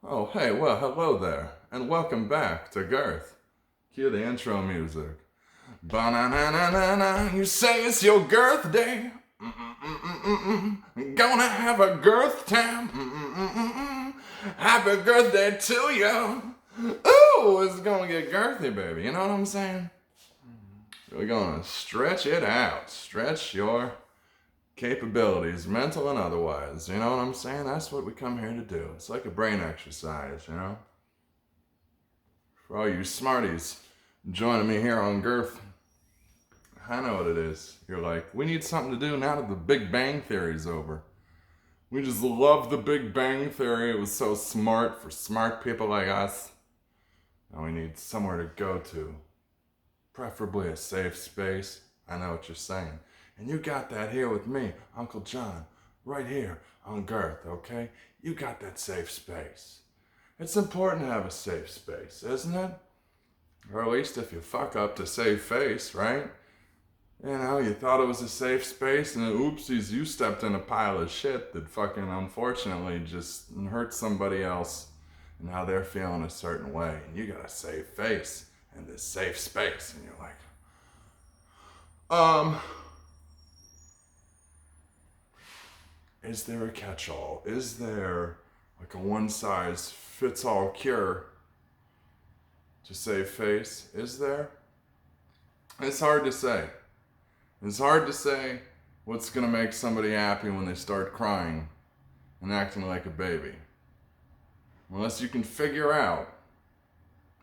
Oh, hey, well, hello there, and welcome back to Girth. Cue the intro music. Ba-na-na-na-na-na, you say it's your Girth day. Gonna have a Girth time. Happy Girth day to you. Ooh, it's gonna get girthy, baby. You know what I'm saying? We're gonna stretch it out. Stretch your capabilities, mental and otherwise. You know what I'm saying? That's what we come here to do. It's like a brain exercise, you know? For all you smarties joining me here on Girth, I know what it is. You're like, we need something to do now that the Big Bang Theory's over. We just love the Big Bang Theory. It was so smart for smart people like us. Now we need somewhere to go to. Preferably a safe space. I know what you're saying. And you got that here with me, Uncle John, right here on Girth, okay? You got that safe space. It's important to have a safe space, isn't it? Or at least if you fuck up to save face, right? You know, you thought it was a safe space and then oopsies, you stepped in a pile of shit that fucking unfortunately just hurt somebody else and now they're feeling a certain way. And you got a safe face and this safe space. And you're like, is there a catch-all? Is there like a one-size-fits-all cure to save face? Is there? It's hard to say. It's hard to say what's gonna make somebody happy when they start crying and acting like a baby. Unless you can figure out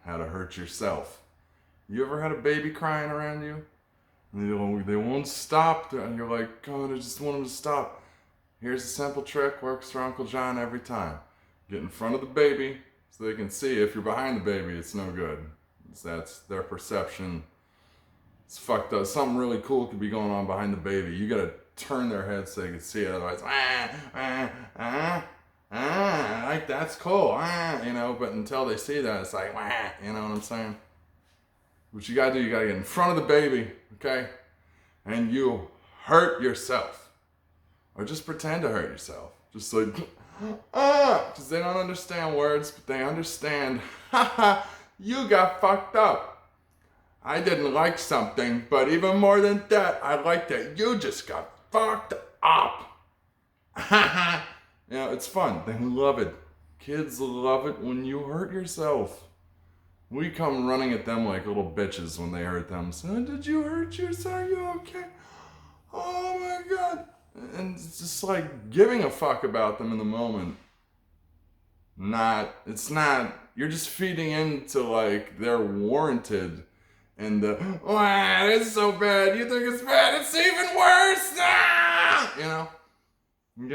how to hurt yourself. You ever had a baby crying around you? And they won't stop, and you're like, God, I just want them to stop. Here's a simple trick, works for Uncle John every time. Get in front of the baby so they can see. If you're behind the baby, it's no good. That's their perception. It's fucked up. Something really cool could be going on behind the baby. You gotta turn their head so they can see it. Otherwise, like that's cool, you know. But until they see that, it's like, you know what I'm saying? What you gotta do, you gotta get in front of the baby, okay? And you hurt yourself. Or just pretend to hurt yourself. Just like, because they don't understand words, but they understand, you got fucked up. I didn't like something, but even more than that, I liked it. You just got fucked up. You know, it's fun. They love it. Kids love it when you hurt yourself. We come running at them like little bitches when they hurt them. So, did you hurt yourself? Are you okay? Oh my God. And it's just like giving a fuck about them in the moment. You're just feeding into like they're warranted. And it's so bad. You think it's bad? It's even worse. You know? You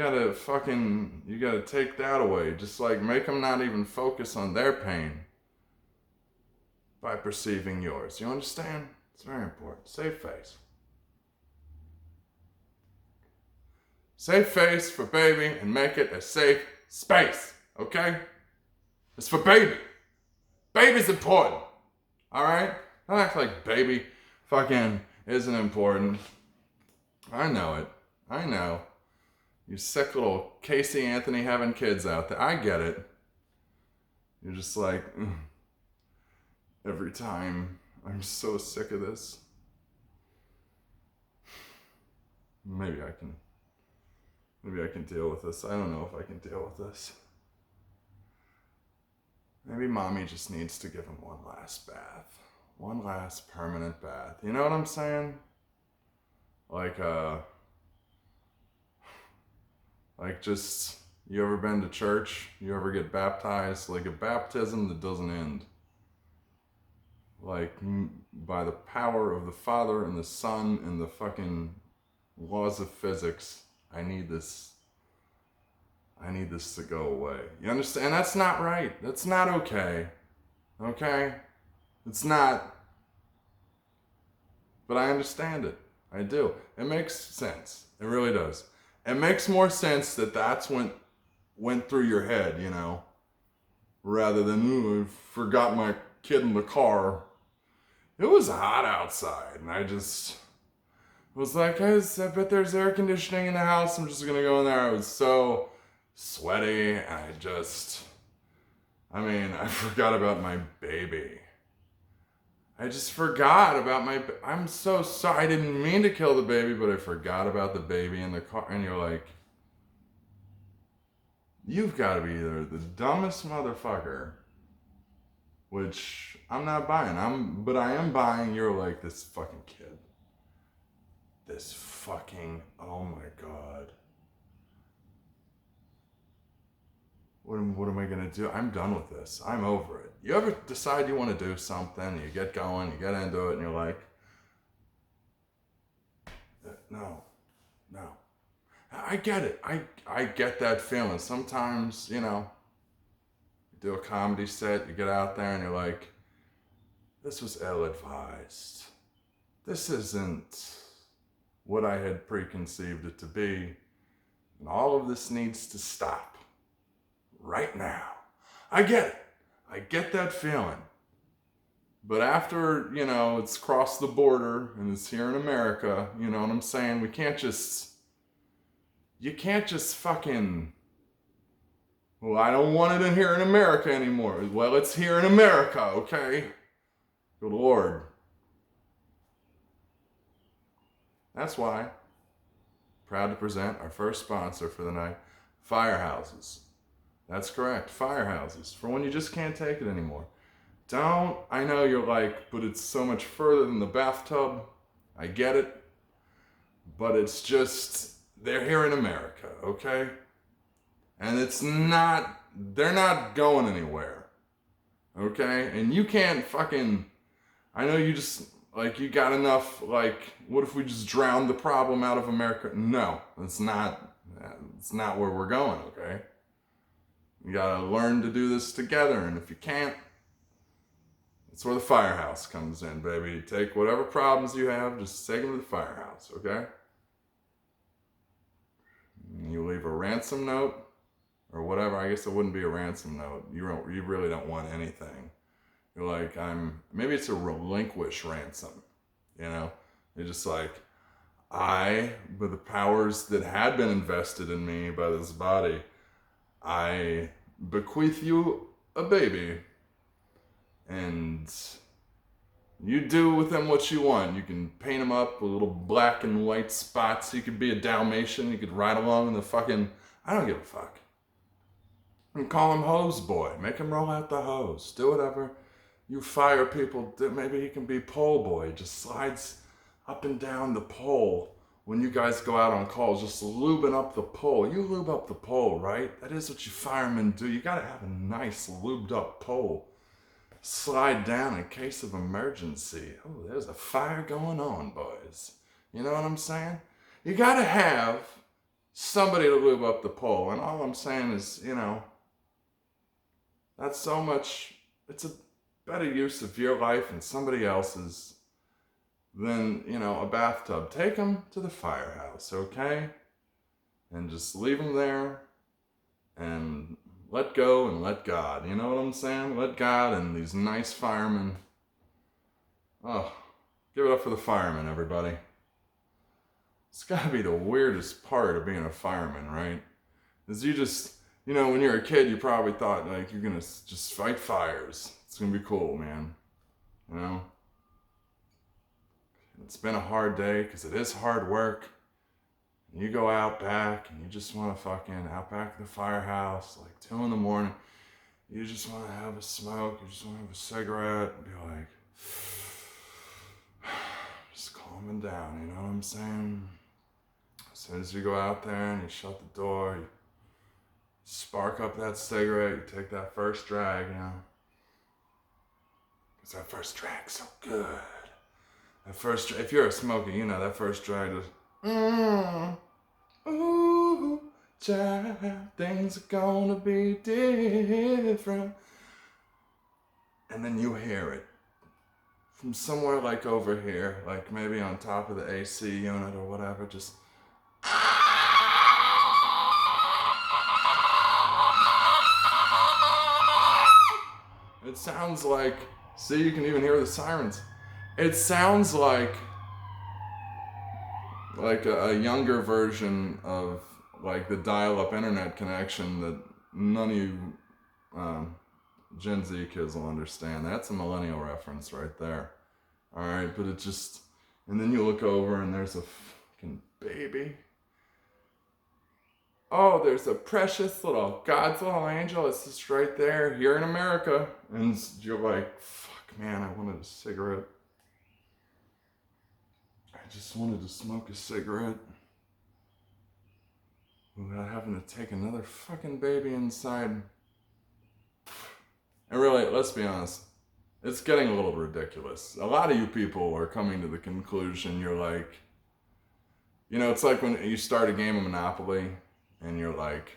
gotta take that away. Just like make them not even focus on their pain by perceiving yours. You understand? It's very important. Save face. Save face for baby and make it a safe space. Okay? It's for baby. Baby's important. Alright? Don't act like baby fucking isn't important. I know it. I know. You sick little Casey Anthony having kids out there. I get it. You're just like, every time. I'm so sick of this. Maybe I can deal with this. I don't know if I can deal with this. Maybe mommy just needs to give him one last bath. One last permanent bath. You know what I'm saying? Like just, you ever been to church? You ever get baptized? Like a baptism that doesn't end. Like, by the power of the Father and the Son and the fucking laws of physics, I need this to go away. You understand? And that's not right. That's not okay. Okay? It's not. But I understand it. I do. It makes sense. It really does. It makes more sense that that's what went through your head, you know, rather than, ooh, I forgot my kid in the car. It was hot outside, and I just was like, guys, I bet there's air conditioning in the house. I'm just gonna go in there. I was so sweaty, and I just I mean, I forgot about my baby. I just forgot about I'm so sorry. I didn't mean to kill the baby, but I forgot about the baby in the car. And you're like, you've got to be either the dumbest motherfucker, which I'm not buying. But I am buying. You're like this fucking kid. This fucking, oh my God. What am I gonna do? I'm done with this. I'm over it. You ever decide you want to do something, you get going, you get into it, and you're like, no. I get it. I get that feeling. Sometimes, you do a comedy set, you get out there and you're like, this was ill-advised. This isn't what I had preconceived it to be. And all of this needs to stop. Right now. I get it. I get that feeling. But after, it's crossed the border and it's here in America, you know what I'm saying? You can't just fucking, well, I don't want it in here in America anymore. Well, it's here in America, okay? Good Lord. That's why, proud to present our first sponsor for the night, Firehouses. That's correct, Firehouses, for when you just can't take it anymore. I know you're like, but it's so much further than the bathtub. I get it. But it's just, they're here in America, okay? And they're not going anywhere, okay? And you can't fucking, I know you just, you got enough, what if we just drowned the problem out of America? No, it's not where we're going, okay? You gotta learn to do this together, and if you can't, that's where the Firehouse comes in, baby. You take whatever problems you have, just take them to the Firehouse, okay? You leave a ransom note, or whatever. I guess it wouldn't be a ransom note. You really don't want anything. You're like, maybe it's a relinquish ransom, You're just like, with the powers that had been invested in me by this body, I bequeath you a baby, and you do with them what you want. You can paint him up with little black and white spots. He could be a Dalmatian. You could ride along in the fucking, I don't give a fuck. And call him Hose Boy. Make him roll out the hose. Do whatever. You fire people, maybe he can be Pole Boy. Just slides up and down the pole. When you guys go out on calls, just lubing up the pole. You lube up the pole, right? That is what you firemen do. You gotta have a nice lubed up pole. Slide down in case of emergency. Oh, there's a fire going on, boys. You know what I'm saying? You gotta have somebody to lube up the pole. And all I'm saying is, that's so much, it's a better use of your life and somebody else's than, a bathtub. Take them to the Firehouse, okay? And just leave them there and let go and let God. You know what I'm saying? Let God and these nice firemen. Oh, give it up for the firemen, everybody. It's gotta be the weirdest part of being a fireman, right? Is you just, when you're a kid, you probably thought, you're gonna just fight fires. It's gonna be cool, man. It's been a hard day, because it is hard work. You go out back, and you just want to fucking, out back at the Firehouse, 2 a.m. You just want to have a smoke, you just want to have a cigarette, and be like, just calming down, you know what I'm saying? As soon as you go out there and you shut the door, you spark up that cigarette, you take that first drag, because that first drag's so good. If you're a smoker, that first drag is, ooh, child, things are gonna be different. And then you hear it from somewhere over here, maybe on top of the AC unit or whatever, just, it sounds like, see, you can even hear the sirens. It sounds like a younger version of the dial-up internet connection that none of you Gen Z kids will understand. That's a millennial reference right there. All right, but it just, and then you look over and there's a fucking baby. Oh, there's a precious little God's little angel. It's just right there here in America. And you're like, fuck, man, I wanted a cigarette. I just wanted to smoke a cigarette without having to take another fucking baby inside. And really, let's be honest, it's getting a little ridiculous. A lot of you people are coming to the conclusion, you're like, you know, it's like when you start a game of Monopoly and you're like,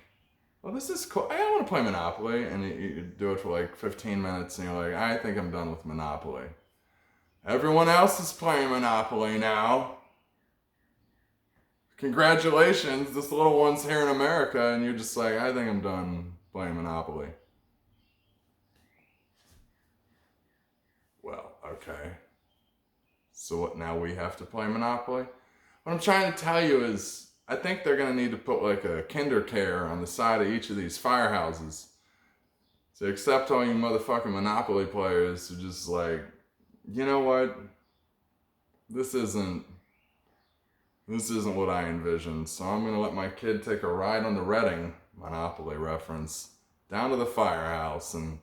well, this is cool. I want to play Monopoly. And you do it for like 15 minutes and you're like, I think I'm done with Monopoly. Everyone else is playing Monopoly now. Congratulations, this little one's here in America, and you're just like, I think I'm done playing Monopoly. Well, okay. So what, now we have to play Monopoly? What I'm trying to tell you is, I think they're going to need to put like a kinder care on the side of each of these firehouses to accept all you motherfucking Monopoly players who just like, you know what? This isn't what I envisioned. So I'm going to let my kid take a ride on the Reading, Monopoly reference, down to the Firehouse. And,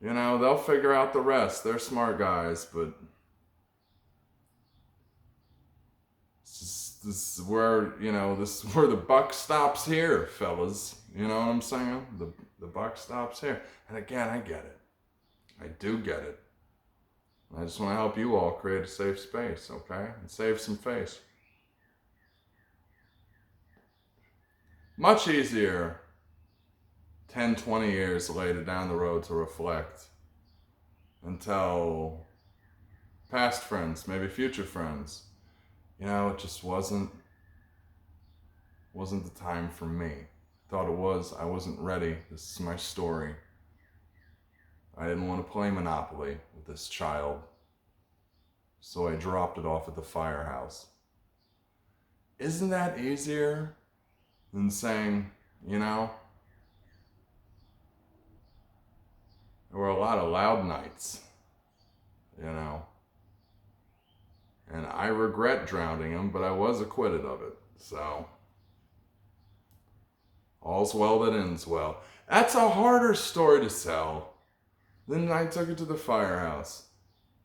you know, they'll figure out the rest. They're smart guys, but this is where, you know, this is where the buck stops here, fellas. You know what I'm saying? The buck stops here. And again, I get it. I do get it. I just want to help you all create a safe space, okay? And save some face. Much easier 10, 20 years later down the road to reflect and tell past friends, maybe future friends, you know, it just wasn't the time for me. Thought it was, I wasn't ready. This is my story. I didn't want to play Monopoly with this child, so I dropped it off at the Firehouse. Isn't that easier than saying, you know, there were a lot of loud nights, you know, and I regret drowning him, but I was acquitted of it, so all's well that ends well. That's a harder story to sell. Then I took it to the Firehouse.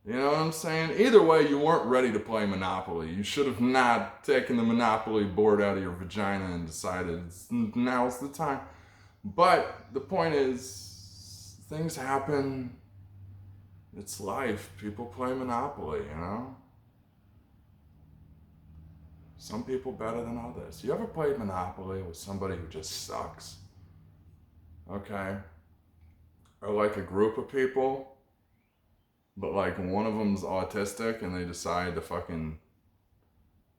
You know what I'm saying? Either way, you weren't ready to play Monopoly. You should have not taken the Monopoly board out of your vagina and decided now's the time. But the point is, things happen. It's life. People play Monopoly, you know? Some people better than others. You ever played Monopoly with somebody who just sucks? Okay? Or like a group of people, but like one of them's autistic and they decide to fucking,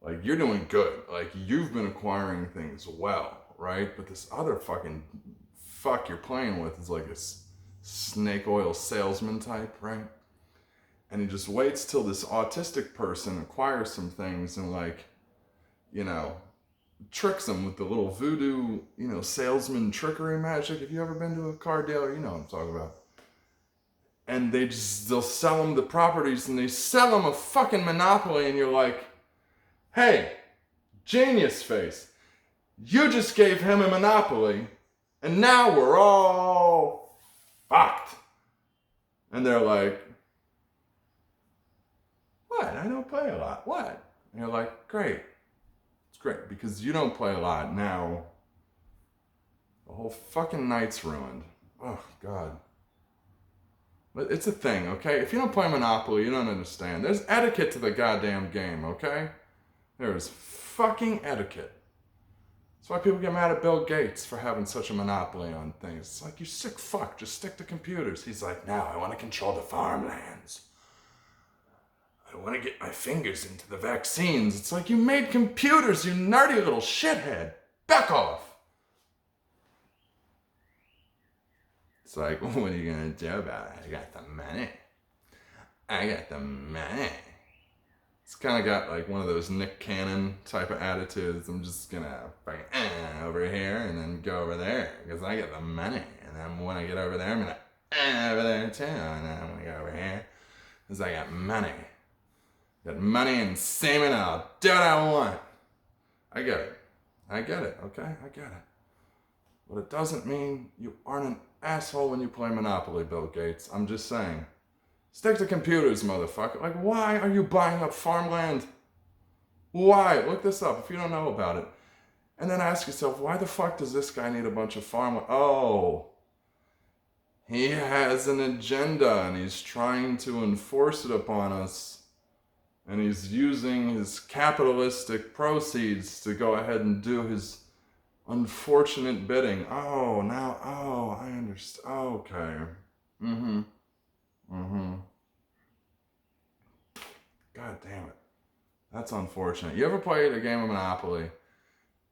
like, you're doing good. Like, you've been acquiring things well, right? But this other fucking fuck you're playing with is like a snake oil salesman type, right? And he just waits till this autistic person acquires some things and, like, you know, tricks them with the little voodoo, you know, salesman trickery magic. If you ever been to a car dealer, you know what I'm talking about. And they'll sell them the properties and they sell them a fucking Monopoly and you're like, hey, genius face, you just gave him a Monopoly and now we're all fucked. And they're like, what? I don't play a lot. What? And you're like, great. It's great because you don't play a lot. Now the whole fucking night's ruined. Oh, God. But it's a thing, okay? If you don't play Monopoly, you don't understand. There's etiquette to the goddamn game, okay? There is fucking etiquette. That's why people get mad at Bill Gates for having such a monopoly on things. It's like, you sick fuck, just stick to computers. He's like, now I want to control the farmlands. I want to get my fingers into the vaccines. It's like, you made computers, you nerdy little shithead. Back off. It's like, what are you going to do about it? I got the money. I got the money. It's kind of got like one of those Nick Cannon type of attitudes. I'm just going to fucking over here and then go over there because I get the money. And then when I get over there, I'm going to everything too. And then I'm gonna go over here. Because I got money. Got money and semen, and I'll do what I want. I get it. I get it, okay? I get it. But it doesn't mean you aren't an asshole when you play Monopoly, Bill Gates. I'm just saying. Stick to computers, motherfucker. Like, why are you buying up farmland? Why? Look this up if you don't know about it. And then ask yourself, why the fuck does this guy need a bunch of farmland? Oh, he has an agenda and he's trying to enforce it upon us. And he's using his capitalistic proceeds to go ahead and do his unfortunate bidding. Oh, I understand. Okay. God damn it. That's unfortunate. You ever played a game of Monopoly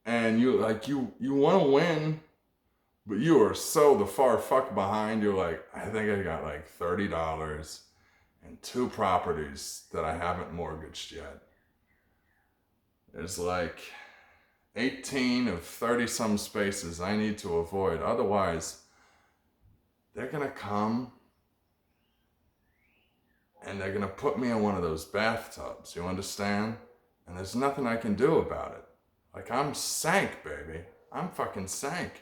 and you want to win, but you are so the far fuck behind. You're like, I think I got like $30 and 2 properties that I haven't mortgaged yet. There's like 18 of 30 some spaces I need to avoid. Otherwise, they're going to come and they're going to put me in one of those bathtubs. You understand? And there's nothing I can do about it. Like, I'm sank, baby. I'm fucking sank.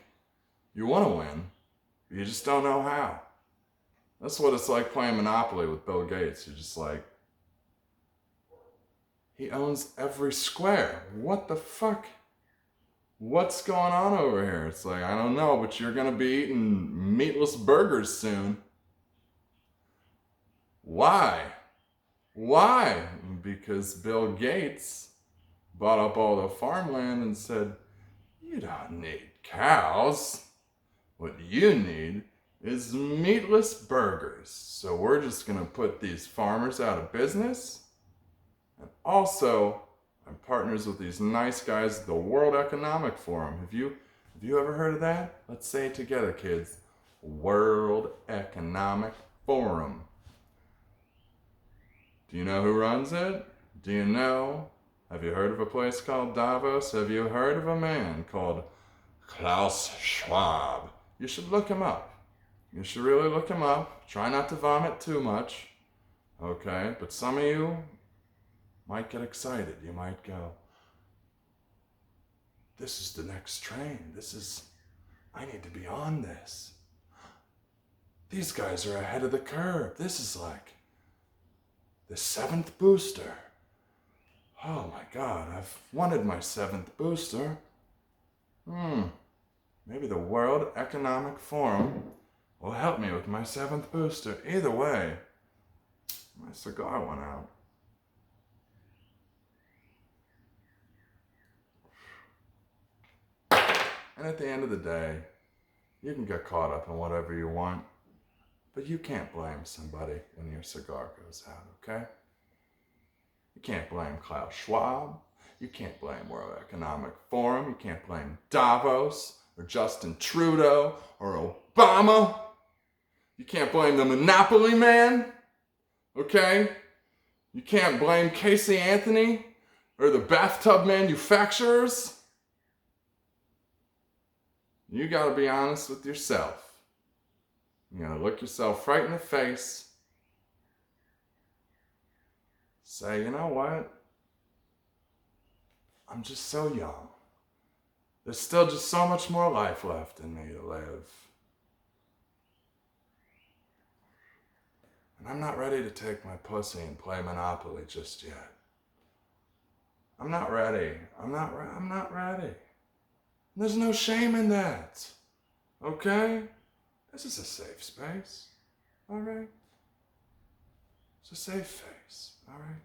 You want to win, but you just don't know how. That's what it's like playing Monopoly with Bill Gates. You're just like, he owns every square. What the fuck? What's going on over here? It's like, I don't know, but you're going to be eating meatless burgers soon. Why? Why? Because Bill Gates bought up all the farmland and said, you don't need cows. What you need is meatless burgers. So we're just going to put these farmers out of business. And also, I'm partners with these nice guys at the World Economic Forum. Have you ever heard of that? Let's say it together, kids. World Economic Forum. Do you know who runs it? Do you know? Have you heard of a place called Davos? Have you heard of a man called Klaus Schwab? You should look him up. You should really look him up. Try not to vomit too much. Okay? But some of you might get excited. You might go, this is the next train. I need to be on this. These guys are ahead of the curve. This is like the 7th booster. Oh my God, I've wanted my 7th booster. Maybe the World Economic Forum will help me with my 7th booster. Either way, my cigar went out. And at the end of the day, you can get caught up in whatever you want, but you can't blame somebody when your cigar goes out, okay? You can't blame Klaus Schwab. You can't blame World Economic Forum. You can't blame Davos or Justin Trudeau or Obama. You can't blame the Monopoly Man, okay? You can't blame Casey Anthony or the bathtub manufacturers. You gotta be honest with yourself. You gotta look yourself right in the face. Say, you know what? I'm just so young. There's still just so much more life left in me to live. And I'm not ready to take my pussy and play Monopoly just yet. I'm not ready. I'm not ready. There's no shame in that. Okay? This is a safe space. All right? It's a safe space. All right?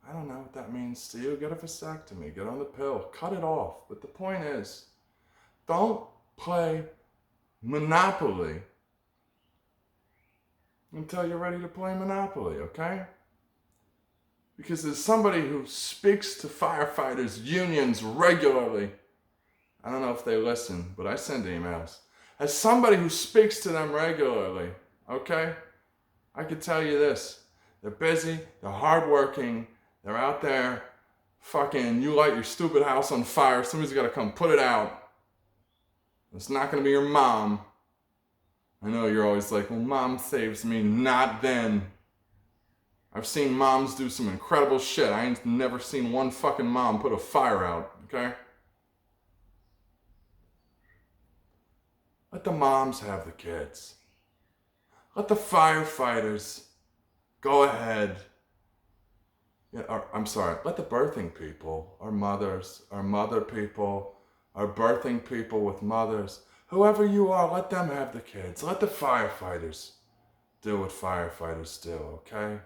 I don't know what that means to you. Get a vasectomy. Get on the pill. Cut it off. But the point is, don't play Monopoly until you're ready to play Monopoly, okay? Because as somebody who speaks to firefighters' unions regularly, I don't know if they listen, but I send emails. As somebody who speaks to them regularly, okay, I can tell you this. They're busy, they're hardworking, they're out there fucking, you light your stupid house on fire, somebody's got to come put it out. It's not going to be your mom. I know you're always like, well, mom saves me. Not then. I've seen moms do some incredible shit. I ain't never seen one fucking mom put a fire out, okay? Let the moms have the kids. Let the firefighters go ahead. Yeah, I'm sorry. Let the birthing people, our mothers, our mother people, our birthing people with mothers, whoever you are, let them have the kids. Let the firefighters do what firefighters do, okay?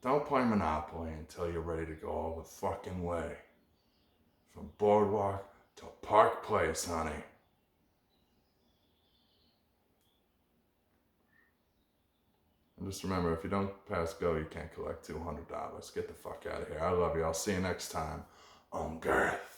Don't play Monopoly until you're ready to go all the fucking way. From Boardwalk to Park Place, honey. And just remember, if you don't pass go, you can't collect $200. Get the fuck out of here. I love you. I'll see you next time on Girth.